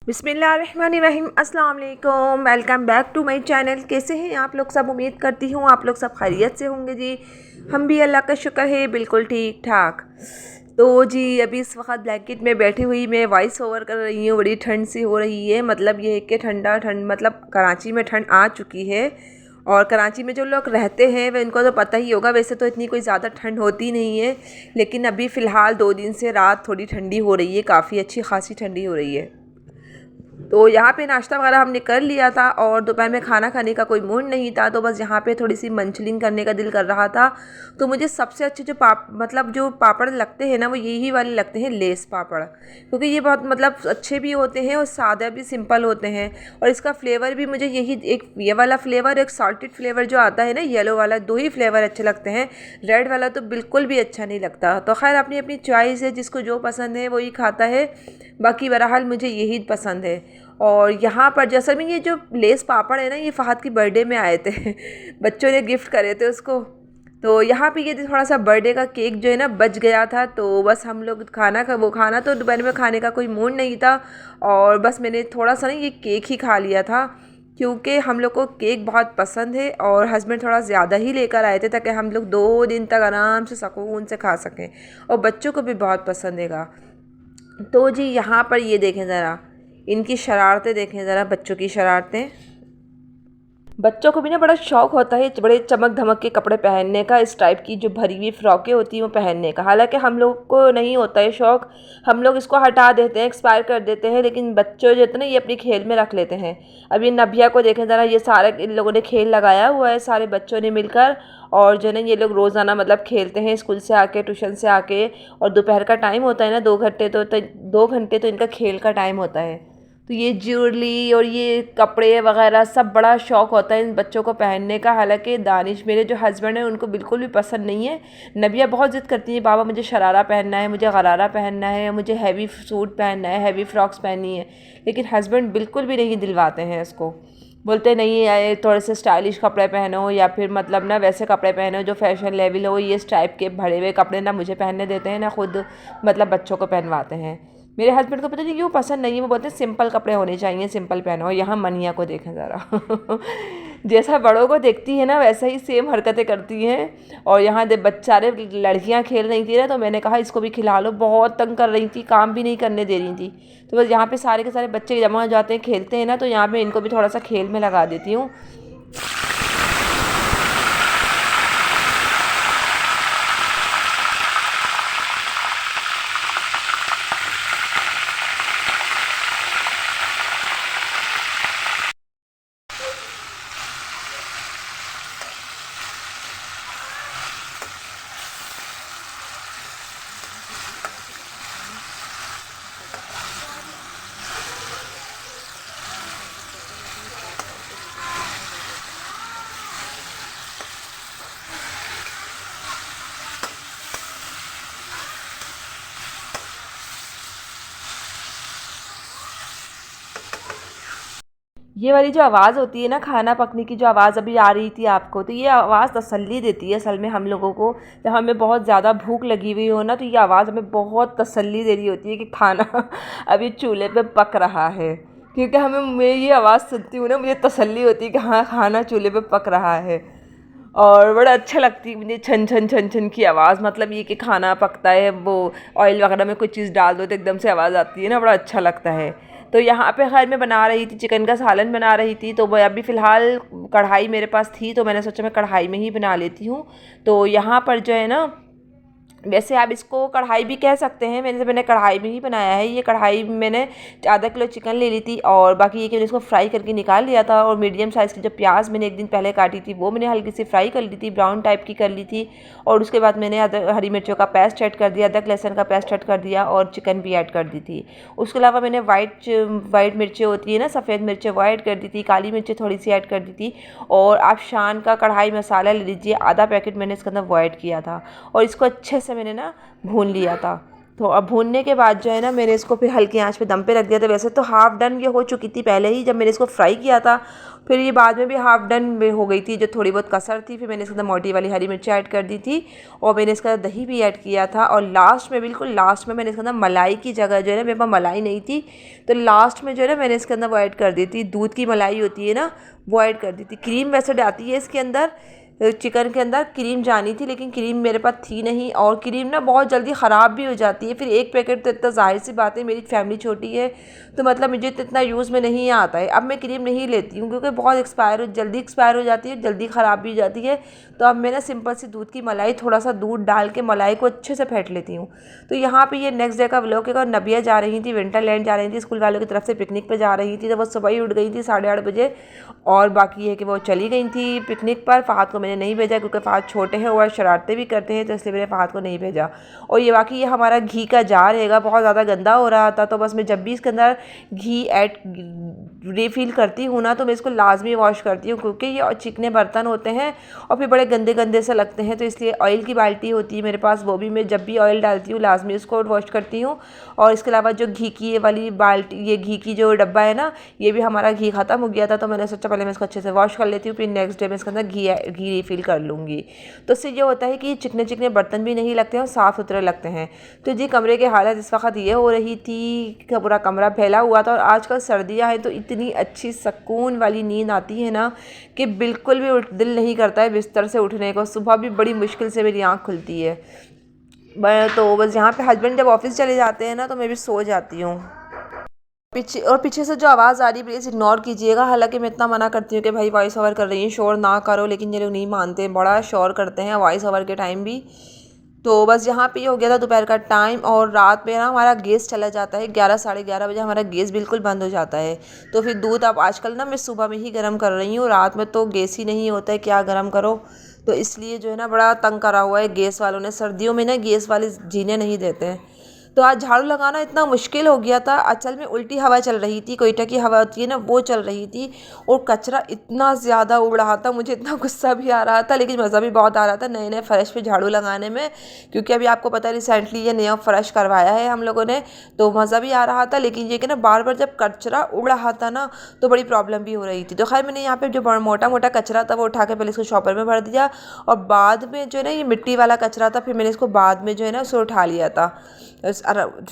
बिस्मिल्लाहिर्रहमानिर्रहीम अस्सलाम वालेकुम। Welcome back to my channel. कैसे हैं आप लोग सब? उम्मीद करती हूँ आप लोग सब खैरियत से होंगे जी। हम भी अल्लाह का शुक्र है बिल्कुल ठीक ठाक। तो जी अभी इस वक्त ब्लैंकेट में बैठी हुई मैं वॉइस ओवर कर रही हूँ। बड़ी ठंड सी हो रही है, मतलब ये है कि ठंड मतलब कराची में ठंड आ चुकी है। और कराची में जो लोग रहते हैं वे इनको तो पता ही होगा। वैसे तो इतनी कोई ज़्यादा ठंड होती नहीं है, लेकिन अभी फ़िलहाल 2 दिन से रात थोड़ी ठंडी हो रही है, काफ़ी अच्छी खासी ठंडी हो रही है। तो यहाँ पे नाश्ता वगैरह हमने कर लिया था और दोपहर में खाना खाने का कोई मूड नहीं था, तो बस यहाँ पे थोड़ी सी मंचलिंग करने का दिल कर रहा था। तो मुझे सबसे अच्छे जो मतलब जो पापड़ लगते हैं ना, वो यही वाले लगते हैं, लेस पापड़। क्योंकि ये बहुत मतलब अच्छे भी होते हैं और सादा भी सिंपल होते हैं। और इसका फ्लेवर भी मुझे यही एक ये वाला फ्लेवर, एक सॉल्टेड फ्लेवर जो आता है ना येलो वाला, दो ही फ्लेवर अच्छे लगते हैं। रेड वाला तो बिल्कुल भी अच्छा नहीं लगता। तो खैर अपनी अपनी चॉइस है, जिसको जो पसंद है वही खाता है। बाकी बहरहाल मुझे यही पसंद है। और यहाँ पर जैसा भी ये जो लेस पापड़ है ना, ये फ़हद की बर्थडे में आए थे बच्चों ने गिफ्ट करे थे उसको। तो यहाँ पे ये थोड़ा सा बर्थडे का केक जो है ना बच गया था, तो बस हम लोग वो खाना तो दोपहर में खाने का कोई मूड नहीं था। और बस मैंने थोड़ा सा ना ये केक ही खा लिया था, क्योंकि हम लोग को केक बहुत पसंद है और हस्बैंड थोड़ा ज़्यादा ही लेकर आए थे, ताकि हम लोग 2 दिन तक आराम से सुकून से खा सकें। और बच्चों को भी बहुत पसंद है। तो जी यहाँ पर ये देखें ज़रा, इनकी शरारतें देखें ज़रा, बच्चों की शरारतें। बच्चों को भी ना बड़ा शौक़ होता है बड़े चमक धमक के कपड़े पहनने का, इस टाइप की जो भरी हुई फ़्रॉकें होती हैं वो पहनने का। हालांकि हम लोग को नहीं होता है शौक़, हम लोग इसको हटा देते हैं, एक्सपायर कर देते हैं, लेकिन बच्चों जो होते हैं ना ये अपनी खेल में रख लेते हैं। अब ये नबिया को देखें ज़रा, ये सारे इन लोगों ने खेल लगाया हुआ है, सारे बच्चों ने मिलकर। और जो है ना ये लोग रोज़ाना मतलब खेलते हैं स्कूल से आके, ट्यूशन से आके। और दोपहर का टाइम होता है ना, 2 घंटे तो 2 घंटे तो इनका खेल का टाइम होता है। तो ये ज्वेलरी और ये कपड़े वगैरह सब बड़ा शौक़ होता है इन बच्चों को पहनने का। हालांकि दानिश मेरे जो हस्बैंड हैं उनको बिल्कुल भी पसंद नहीं है। नबिया बहुत ज़िद करती है, बाबा मुझे शरारा पहनना है, मुझे गरारा पहनना है, मुझे हैवी सूट पहनना है, हैवी फ्रॉक्स पहननी है। लेकिन हस्बैंड बिल्कुल भी नहीं दिलवाते हैं इसको। बोलते नहीं है थोड़े से स्टाइलिश कपड़े पहनो, या फिर मतलब ना वैसे कपड़े पहनो जो फैशन लेवल हो। ये इस टाइप के भरे हुए कपड़े ना मुझे पहनने देते हैं, ना खुद मतलब बच्चों को पहनवाते हैं। मेरे हस्बैंड को पता नहीं क्यों पसंद नहीं है, वो बोलते हैं सिंपल कपड़े होने चाहिए, सिंपल पहनो। यहाँ मनिया को देखें ज़रा जैसा बड़ों को देखती है ना वैसा ही सेम हरकतें करती हैं। और यहाँ दे बेचारे लड़कियाँ खेल रही थी ना, तो मैंने कहा इसको भी खिला लो, बहुत तंग कर रही थी, काम भी नहीं करने दे रही थी। तो बस यहाँ पे सारे के सारे बच्चे जमा हो जाते हैं, खेलते हैं ना, तो यहाँ पे इनको भी थोड़ा सा खेल में लगा देती हूँ। ये वाली जो आवाज़ होती है ना, खाना पकने की जो आवाज़ अभी आ रही थी आपको, तो ये आवाज़ तसल्ली देती है असल में हम लोगों को। जब हमें बहुत ज़्यादा भूख लगी हुई हो ना, तो ये आवाज़ हमें बहुत तसल्ली दे रही होती है कि खाना अभी चूल्हे पे पक रहा है। क्योंकि मैं ये आवाज़ सुनती हूँ ना, मुझे तसल्ली होती है कि हाँ खाना चूल्हे पे पक रहा है। और बड़ा अच्छा लगती है मुझे छन छन छन छन की आवाज़। मतलब ये कि खाना पकता है, वो ऑयल वगैरह में कोई चीज़ डाल दो तो एकदम से आवाज़ आती है ना, बड़ा अच्छा लगता है। तो यहाँ पे खैर मैं बना रही थी चिकन का सालन बना रही थी। तो वह अभी फ़िलहाल कढ़ाई मेरे पास थी, तो मैंने सोचा मैं कढ़ाई में ही बना लेती हूँ। तो यहाँ पर जो है ना, वैसे आप इसको कढ़ाई भी कह सकते हैं, मैंने कढ़ाई में ही बनाया है। ये कढ़ाई में मैंने आधा किलो चिकन ले ली थी, और बाकी ये कि मैंने इसको फ्राई करके निकाल लिया था। और मीडियम साइज़ की जो प्याज मैंने एक दिन पहले काटी थी, वो मैंने हल्की सी फ्राई कर ली थी, ब्राउन टाइप की कर ली थी। और उसके बाद मैंने हरी मिर्चों का पेस्ट ऐड कर दिया, अदरक लहसुन का पेस्ट ऐड कर दिया, और चिकन भी ऐड कर दी थी। उसके अलावा मैंने वाइट मिर्चें होती है ना, सफ़ेद मिर्चें, वो ऐड कर दी थी, काली मिर्चें थोड़ी सी ऐड कर दी थी। और आप शान का कढ़ाई मसाला ले लीजिए, आधा पैकेट मैंने इसके अंदर वो ऐड किया था। और इसको अच्छे से मैंने ना भून लिया था। तो अब भूनने के बाद जो है ना मैंने इसको फिर हल्की आंच पे दम पे रख दिया था। वैसे तो हाफ़ डन ये हो चुकी थी पहले ही जब मैंने इसको फ्राई किया था, फिर ये बाद में भी हाफ़ डन में हो गई थी। जो थोड़ी बहुत कसर थी फिर मैंने इसके अंदर मोटी वाली हरी मिर्ची ऐड कर दी थी और मैंने इसका दही भी ऐड किया था। और लास्ट में, बिल्कुल लास्ट में मैंने इसके अंदर मलाई की जगह जो है ना, मेरे पास मलाई नहीं थी तो लास्ट में जो है ना मैंने इसके अंदर वो ऐड कर दी थी, दूध की मलाई होती है ना, वो ऐड कर दी थी। क्रीम वैसे आती है इसके अंदर, चिकन के अंदर क्रीम जानी थी लेकिन क्रीम मेरे पास थी नहीं और क्रीम ना बहुत जल्दी ख़राब भी हो जाती है। फिर एक पैकेट तो इतना ज़ाहिर सी बात है, मेरी फैमिली छोटी है तो मतलब मुझे तो इतना यूज़ में नहीं आता है। अब मैं क्रीम नहीं लेती हूँ क्योंकि बहुत जल्दी एक्सपायर हो जाती है, जल्दी ख़राब भी हो जाती है। तो अब मैं ना सिंपल सी दूध की मलाई, थोड़ा सा दूध डाल के मलाई को अच्छे से फेंट लेती हूँ। तो यहाँ पर ये नेक्स्ट डे का व्लॉग है और नबिया जा रही थी, विंटरलैंड जा रही थी, स्कूल वालों की तरफ से पिकनिक पर जा रही थी। तो वो सुबह ही उठ गई थी 8:30 बजे और बाकी है कि वो चली गई थी पिकनिक पर। फ़हद को मैंने नहीं भेजा क्योंकि फ़हद छोटे हैं और शरारतें भी करते हैं, तो इसलिए मैंने फ़हद को नहीं भेजा। और ये बाकी ये हमारा घी का जार हैगा, बहुत ज़्यादा गंदा हो रहा था तो बस मैं जब भी इसके अंदर घी ऐड रिफ़िल करती हूँ ना तो मैं इसको लाजमी वॉश करती हूँ क्योंकि ये चिकने बर्तन होते हैं और फिर बड़े गंदे गंदे से लगते हैं। तो इसलिए ऑयल की बाल्टी होती है मेरे पास, वो भी मैं जब भी ऑयल डालती हूँ लाजमी उसको वॉश करती हूँ। और इसके अलावा जो घी की ये वाली बाल्टी, ये घी की जो डब्बा है ना, ये भी हमारा घी ख़त्म हो गया था तो मैंने सोचा पहले मैं इसको अच्छे से वॉश कर लेती हूँ, फिर नेक्स्ट डे मैं इसके अंदर घी रिफ़िल कर लूँगी। तो इससे ये होता है कि चिकने चिकने बर्तन भी नहीं लगते हैं और साफ़ सुथरे लगते हैं। तो जी कमरे की हालत इस वक्त ये हो रही थी कि पूरा कमरा फैला हुआ था और आजकल सर्दियाँ हैं तो इतनी अच्छी सुकून वाली नींद आती है ना कि बिल्कुल भी दिल नहीं करता है बिस्तर से उठने को। सुबह भी बड़ी मुश्किल से मेरी आँख खुलती है। तो बस यहाँ पे हस्बैंड जब ऑफिस चले जाते हैं ना तो मैं भी सो जाती हूँ। पीछे से जो आवाज़ आ रही है प्लीज़ इग्नोर कीजिएगा। हालांकि मैं इतना मना करती हूँ कि भाई वॉइस ओवर कर रही हूँ, शोर ना करो, लेकिन ये लोग नहीं मानते, बड़ा शोर करते हैं वॉइस ओवर के टाइम भी। तो बस यहाँ पे हो गया था दोपहर का टाइम और रात में ना हमारा गैस चला जाता है 11 साढ़े 11 बजे हमारा गैस बिल्कुल बंद हो जाता है। तो फिर दूध अब आजकल ना मैं सुबह में ही गर्म कर रही हूँ, रात में तो गैस ही नहीं होता है, क्या गर्म करो। तो इसलिए जो है ना बड़ा तंग करा हुआ है गैस वालों ने। सर्दियों में ना गैस वाले जीने नहीं देते हैं। तो आज झाड़ू लगाना इतना मुश्किल हो गया था। असल में उल्टी हवा चल रही थी, कोयटा की हवा होती है ना वो चल रही थी और कचरा इतना ज़्यादा उड़ रहा था, मुझे इतना गुस्सा भी आ रहा था लेकिन मज़ा भी बहुत आ रहा था नए नए फ़र्श पे झाड़ू लगाने में। क्योंकि अभी आपको पता है रिसेंटली ये नया फ़र्श करवाया है हम लोगों ने, तो मज़ा भी आ रहा था। लेकिन ये कि ना बार बार जब कचरा उड़ रहा था ना तो बड़ी प्रॉब्लम भी हो रही थी। तो खैर मैंने यहाँ पर जो मोटा मोटा कचरा था वो उठा के पहले इसको शॉपर में भर दिया और बाद में जो है ना ये मिट्टी वाला कचरा था फिर मैंने इसको बाद में जो है ना उसे उठा लिया था,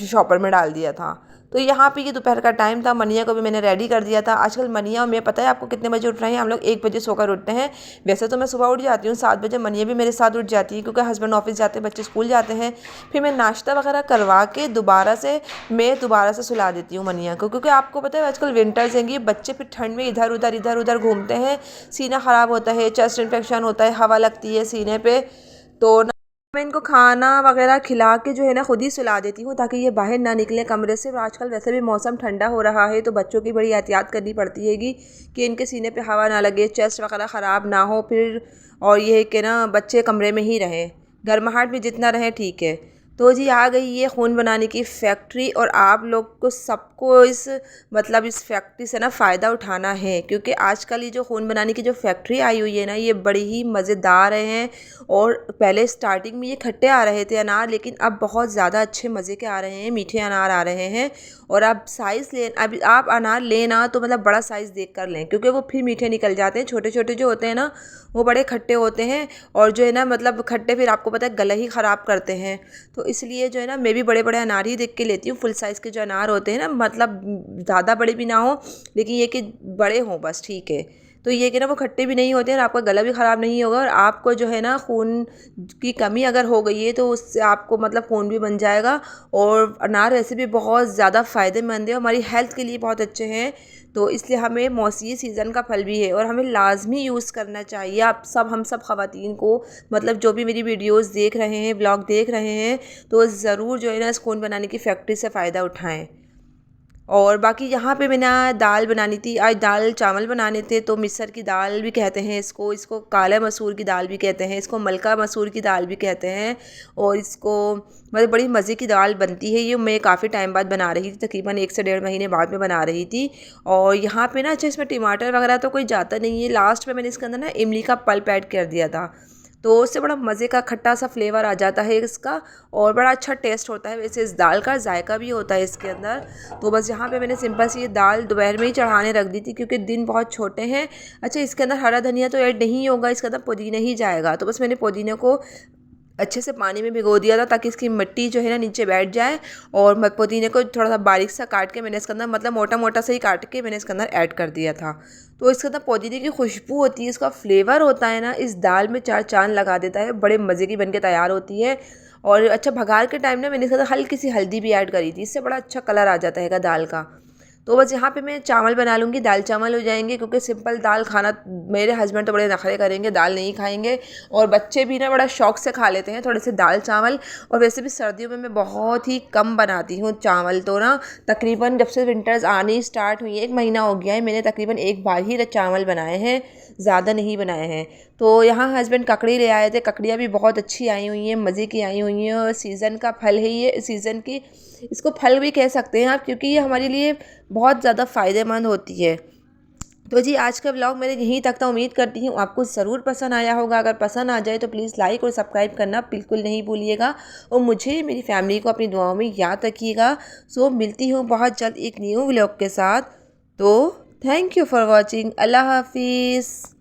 शॉपर में डाल दिया था। तो यहाँ पे ये दोपहर का टाइम था, मनिया को भी मैंने रेडी कर दिया था। आजकल मनिया और मैं, पता है आपको कितने बजे उठ रहे हैं, हम लोग 1 बजे सोकर उठते हैं। वैसे तो मैं सुबह उठ जाती हूँ 7 बजे, मनिया भी मेरे साथ उठ जाती है क्योंकि हस्बैंड ऑफिस जाते हैं, बच्चे स्कूल जाते हैं। फिर मैं नाश्ता वगैरह करवा के दोबारा से सुला देती हूँ मनिया को, क्योंकि आपको पता है आजकल विंटर्स हैं, बच्चे फिर ठंड में इधर उधर घूमते हैं, सीना ख़राब होता है, चेस्ट इन्फेक्शन होता है, हवा लगती है सीने पर। तो मैं इनको खाना वगैरह खिला के जो है ना खुद ही सुला देती हूँ ताकि ये बाहर ना निकले कमरे से। और आजकल वैसे भी मौसम ठंडा हो रहा है तो बच्चों की बड़ी एहतियात करनी पड़ती हैगी कि इनके सीने पे हवा ना लगे, चेस्ट वगैरह ख़राब ना हो फिर। और ये है कि ना बच्चे कमरे में ही रहें, गर्माहट में जितना रहें ठीक है। तो जी आ गई ये खून बनाने की फैक्ट्री और आप लोग को सबको इस फैक्ट्री से ना फ़ायदा उठाना है, क्योंकि आजकल ये जो खून बनाने की जो फैक्ट्री आई हुई है ना ये बड़ी ही मज़ेदार हैं। और पहले स्टार्टिंग में ये खट्टे आ रहे थे अनार, लेकिन अब बहुत ज़्यादा अच्छे मज़े के आ रहे हैं, मीठे अनार आ रहे हैं। और अब अभी आप अनार लेना तो मतलब बड़ा साइज़ देख कर लें, क्योंकि वो फिर मीठे निकल जाते हैं। छोटे छोटे जो होते हैं ना वो बड़े खट्टे होते हैं और जो है ना खट्टे फिर आपको पता है गला ही ख़राब करते हैं। तो इसलिए जो है ना मैं भी बड़े बड़े अनार ही देख के लेती हूँ। फुल साइज़ के जो अनार होते हैं ना, ज़्यादा बड़े भी ना हो लेकिन ये कि बड़े हों बस, ठीक है। तो ये कि ना वो खट्टे भी नहीं होते हैं और आपका गला भी ख़राब नहीं होगा। और आपको जो है ना खून की कमी अगर हो गई है तो उससे आपको खून भी बन जाएगा। और अनार वैसे भी बहुत ज़्यादा फ़ायदेमंद है, हमारी हेल्थ के लिए बहुत अच्छे हैं। तो इसलिए हमें मौसमी सीज़न का फल भी है और हमें लाजमी यूज़ करना चाहिए। हम सब ख़वातीन को, जो भी मेरी वीडियोस देख रहे हैं, ब्लॉग देख रहे हैं, तो ज़रूर जो है ना इस खून बनाने की फैक्ट्री से फ़ायदा उठाएं। और बाकी यहाँ पे मैंने दाल बनानी थी, आज दाल चावल बनाने थे। तो मिस्र की दाल भी कहते हैं इसको काला मसूर की दाल भी कहते हैं, इसको मलका मसूर की दाल भी कहते हैं। और इसको बड़ी मज़े की दाल बनती है। ये मैं काफ़ी टाइम बाद बना रही थी, तकरीबन 1 से 1.5 महीने बाद में बना रही थी। और यहाँ पे ना अच्छा इसमें टमाटर वगैरह तो कोई जाता नहीं है। लास्ट में मैंने इसके अंदर ना इमली का पल्प ऐड कर दिया था। तो उससे बड़ा मज़े का खट्टा सा फ्लेवर आ जाता है इसका और बड़ा अच्छा टेस्ट होता है। वैसे इस दाल का जायका भी होता है इसके अंदर। तो बस यहाँ पे मैंने सिंपल सी ये दाल दोपहर में ही चढ़ाने रख दी थी क्योंकि दिन बहुत छोटे हैं। अच्छा, इसके अंदर हरा धनिया तो ऐड नहीं होगा, इसके अंदर पुदीना ही जाएगा। तो बस मैंने पुदीने को अच्छे से पानी में भिगो दिया था ताकि इसकी मिट्टी जो है ना नीचे बैठ जाए। और पुदीने को थोड़ा सा बारीक सा काट के मैंने इसके अंदर, मतलब मोटा मोटा सा ही काट के मैंने इसके अंदर ऐड कर दिया था। तो इसके अंदर पुदीने की खुशबू होती है, इसका फ्लेवर होता है ना, इस दाल में चार चांद लगा देता है। बड़े मज़े की बनके तैयार होती है। और अच्छा, भगार के टाइम ना मैंने इसके अंदर हल्की सी हल्दी भी ऐड करी थी, इससे बड़ा अच्छा कलर आ जाता है दाल का। तो बस यहाँ पे मैं चावल बना लूँगी, दाल चावल हो जाएंगे क्योंकि सिंपल दाल खाना मेरे हस्बैंड तो बड़े नखरे करेंगे, दाल नहीं खाएंगे। और बच्चे भी ना बड़ा शौक से खा लेते हैं थोड़े से दाल चावल। और वैसे भी सर्दियों में मैं बहुत ही कम बनाती हूँ चावल, तो ना तकरीबन जब से विंटर्स आनी स्टार्ट हुई है, 1 महीना हो गया है, मैंने तकरीबन एक बार ही चावल बनाए हैं, ज़्यादा नहीं बनाए हैं। तो यहाँ हस्बैंड ककड़ी ले आए थे, ककड़ियाँ भी बहुत अच्छी आई हुई हैं, मज़े की आई हुई हैं। और सीज़न का फल है ये, सीज़न की इसको फल भी कह सकते हैं आप, क्योंकि ये हमारे लिए बहुत ज़्यादा फ़ायदेमंद होती है। तो जी आज का व्लॉग मेरे यहीं तक था। उम्मीद करती हूँ आपको ज़रूर पसंद आया होगा। अगर पसंद आ जाए तो प्लीज़ लाइक और सब्सक्राइब करना बिल्कुल नहीं भूलिएगा। और मुझे, मेरी फैमिली को अपनी दुआओं में याद रखिएगा। सो मिलती हूँ बहुत जल्द एक न्यू व्लॉग के साथ। तो थैंक यू फॉर वॉचिंग। अल्लाह हाफिज़।